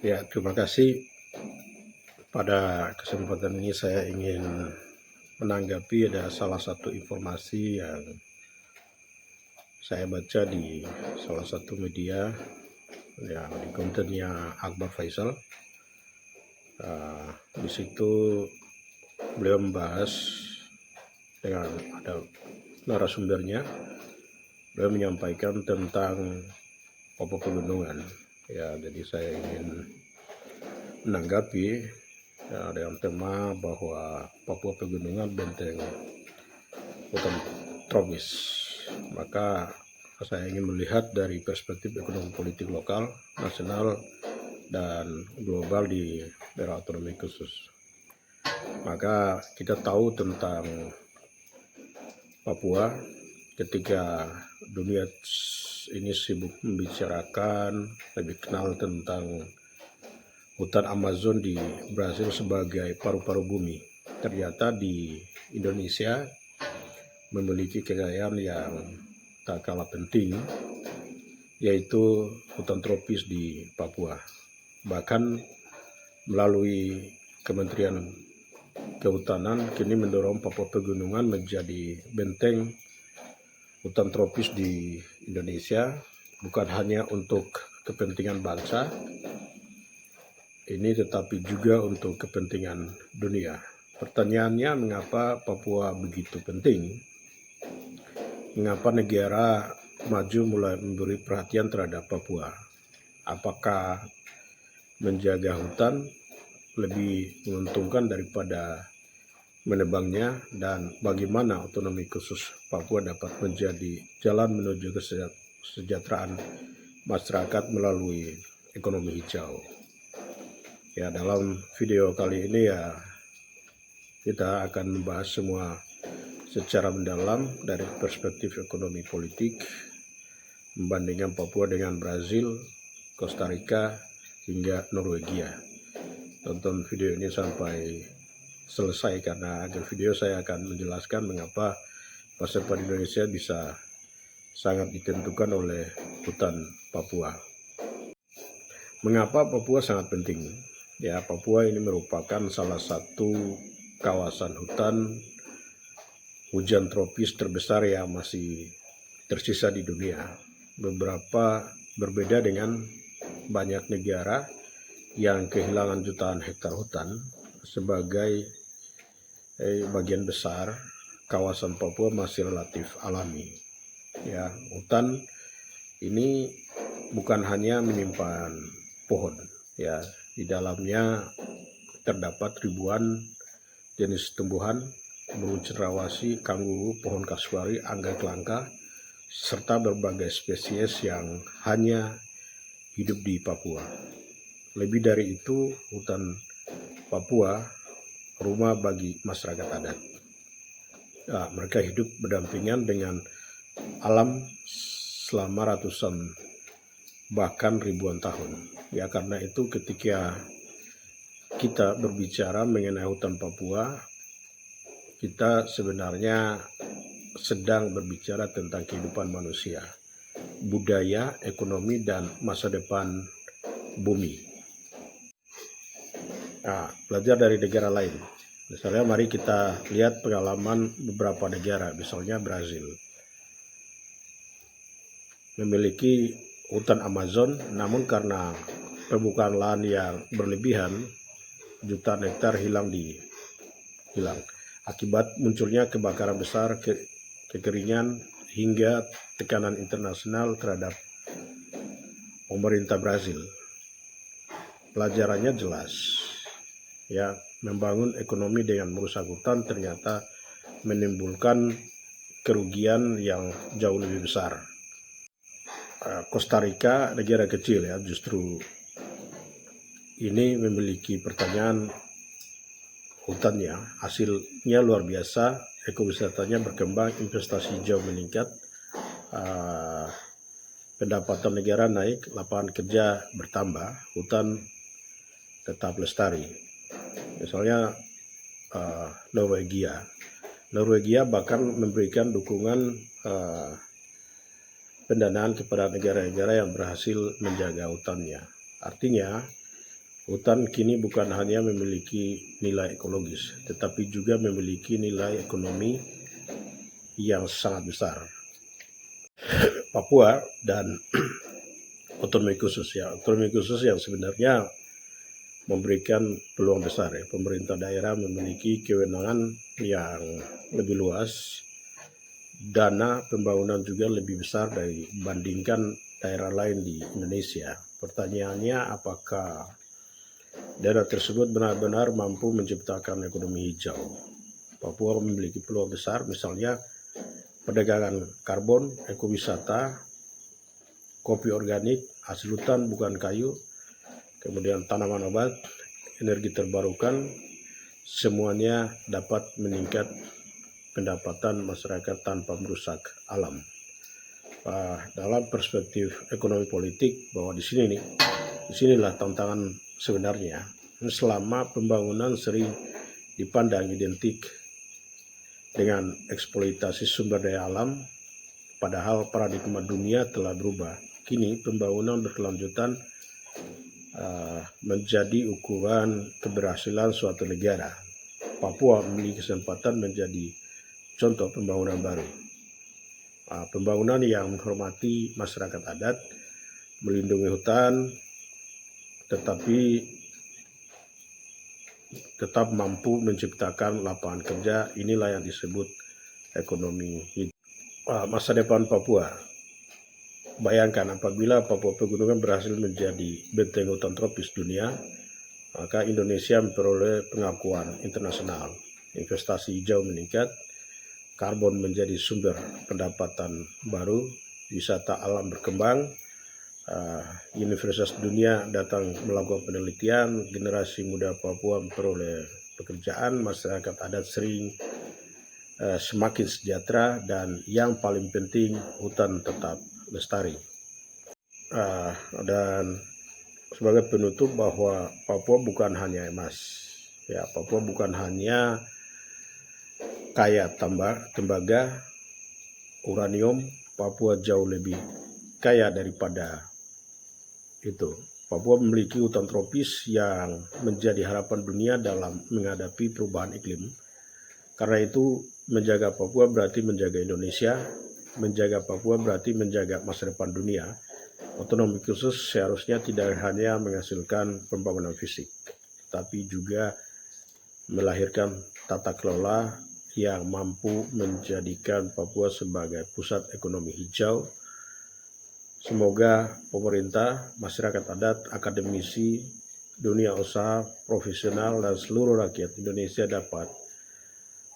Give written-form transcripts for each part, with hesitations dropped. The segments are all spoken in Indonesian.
Ya, terima kasih. Pada kesempatan ini saya ingin menanggapi ada salah satu informasi yang saya baca di salah satu media, ya, di kontennya Akbar Faisal. Di situ beliau membahas dengan ada narasumbernya, beliau menyampaikan tentang Papua Pegunungan. Ya, jadi saya ingin menanggapi dengan tema bahwa Papua Pegunungan benteng hutan tropis. Maka saya ingin melihat dari perspektif ekonomi politik lokal, nasional, dan global di daerah otonomi khusus. Maka kita tahu tentang Papua ketika dunia ini sibuk membicarakan, lebih kenal tentang hutan Amazon di Brasil sebagai paru-paru bumi. Ternyata di Indonesia memiliki kekayaan yang tak kalah penting, yaitu hutan tropis di Papua. Bahkan melalui Kementerian Kehutanan kini mendorong Papua Pegunungan menjadi benteng hutan tropis di Indonesia, bukan hanya untuk kepentingan bangsa ini tetapi juga untuk kepentingan dunia. Pertanyaannya, mengapa Papua begitu penting? Mengapa negara maju mulai memberi perhatian terhadap Papua? Apakah menjaga hutan lebih menguntungkan daripada menebangnya, dan bagaimana otonomi khusus Papua dapat menjadi jalan menuju kesejahteraan masyarakat melalui ekonomi hijau? Ya, dalam video kali ini ya kita akan membahas semua secara mendalam dari perspektif ekonomi politik, membandingkan Papua dengan Brazil, Costa Rica, hingga Norwegia. Tonton video ini sampai selesai karena akhir video saya akan menjelaskan mengapa masa depan Indonesia bisa sangat ditentukan oleh hutan Papua. Mengapa Papua sangat penting? Ya, Papua ini merupakan salah satu kawasan hutan hujan tropis terbesar yang masih tersisa di dunia. Berbeda dengan banyak negara yang kehilangan jutaan hektar hutan, sebagai bagian besar kawasan Papua masih relatif alami. Ya, hutan ini bukan hanya menyimpan pohon, ya, di dalamnya terdapat ribuan jenis tumbuhan, burung cendrawasih, kanguru, pohon kasuari, anggrek langka, serta berbagai spesies yang hanya hidup di Papua. Lebih dari itu, hutan Papua rumah bagi masyarakat adat. Ya, mereka hidup berdampingan dengan alam selama ratusan bahkan ribuan tahun. Ya, karena itu ketika kita berbicara mengenai hutan Papua, kita sebenarnya sedang berbicara tentang kehidupan manusia, budaya, ekonomi, dan masa depan bumi. Nah, belajar dari negara lain. Misalnya mari kita lihat pengalaman beberapa negara, misalnya Brazil. Memiliki hutan Amazon, namun karena pembukaan lahan yang berlebihan, jutaan hektar hilang. Akibat munculnya kebakaran besar, kekeringan, hingga tekanan internasional terhadap pemerintah Brazil. Pelajarannya jelas. Ya, membangun ekonomi dengan merusak hutan ternyata menimbulkan kerugian yang jauh lebih besar. Costa Rica, negara kecil ya, justru ini memiliki pertanyaan hutannya, hasilnya luar biasa, ekowisatanya berkembang, investasi hijau meningkat, pendapatan negara naik, lapangan kerja bertambah, hutan tetap lestari. Misalnya Norwegia bahkan memberikan dukungan pendanaan kepada negara-negara yang berhasil menjaga hutannya. Artinya Hutan kini bukan hanya memiliki nilai ekologis, tetapi juga memiliki nilai ekonomi yang sangat besar. Papua dan otonomi khusus yang sebenarnya memberikan peluang besar ya. Pemerintah daerah memiliki kewenangan yang lebih luas, dana pembangunan juga lebih besar dibandingkan daerah lain di Indonesia. Pertanyaannya, apakah daerah tersebut benar-benar mampu menciptakan ekonomi hijau? Papua memiliki peluang besar, misalnya perdagangan karbon, ekowisata, kopi organik, hasil hutan bukan kayu, kemudian tanaman obat, energi terbarukan, semuanya dapat meningkat pendapatan masyarakat tanpa merusak alam. Dalam perspektif ekonomi politik, bahwa disinilah tantangan sebenarnya. Selama pembangunan sering dipandang identik dengan eksploitasi sumber daya alam, padahal paradigma dunia telah berubah. Kini pembangunan berkelanjutan menjadi ukuran keberhasilan suatu negara. Papua memiliki kesempatan menjadi contoh pembangunan baru. Pembangunan yang menghormati masyarakat adat, melindungi hutan, tetapi tetap mampu menciptakan lapangan kerja. Inilah yang disebut ekonomi hijau. Masa depan Papua. Bayangkan apabila Papua Pegunungan berhasil menjadi benteng hutan tropis dunia, maka Indonesia memperoleh pengakuan internasional. Investasi hijau meningkat, karbon menjadi sumber pendapatan baru, wisata alam berkembang, universitas dunia datang melakukan penelitian, generasi muda Papua memperoleh pekerjaan, masyarakat adat semakin sejahtera, dan yang paling penting hutan tetap lestari. Dan sebagai penutup, bahwa Papua bukan hanya emas, ya, Papua bukan hanya kaya tembaga, uranium. Papua jauh lebih kaya daripada itu. Papua memiliki hutan tropis yang menjadi harapan dunia dalam menghadapi perubahan iklim. Karena itu, menjaga Papua berarti menjaga Indonesia. Menjaga Papua berarti menjaga masa depan dunia. Otonomi khusus seharusnya tidak hanya menghasilkan pembangunan fisik, tapi juga melahirkan tata kelola yang mampu menjadikan Papua sebagai pusat ekonomi hijau. Semoga pemerintah, masyarakat adat, akademisi, dunia usaha, profesional, dan seluruh rakyat Indonesia dapat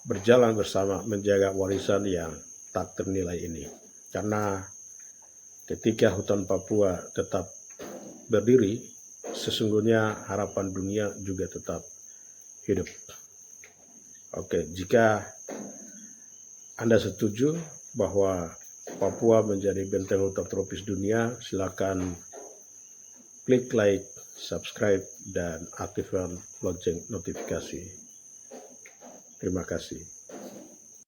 berjalan bersama menjaga warisan yang tak ternilai ini. Karena ketika hutan Papua tetap berdiri, sesungguhnya harapan dunia juga tetap hidup. Oke, jika Anda setuju bahwa Papua menjadi benteng hutan tropis dunia, silakan klik like, subscribe, dan aktifkan lonceng notifikasi. Terima kasih.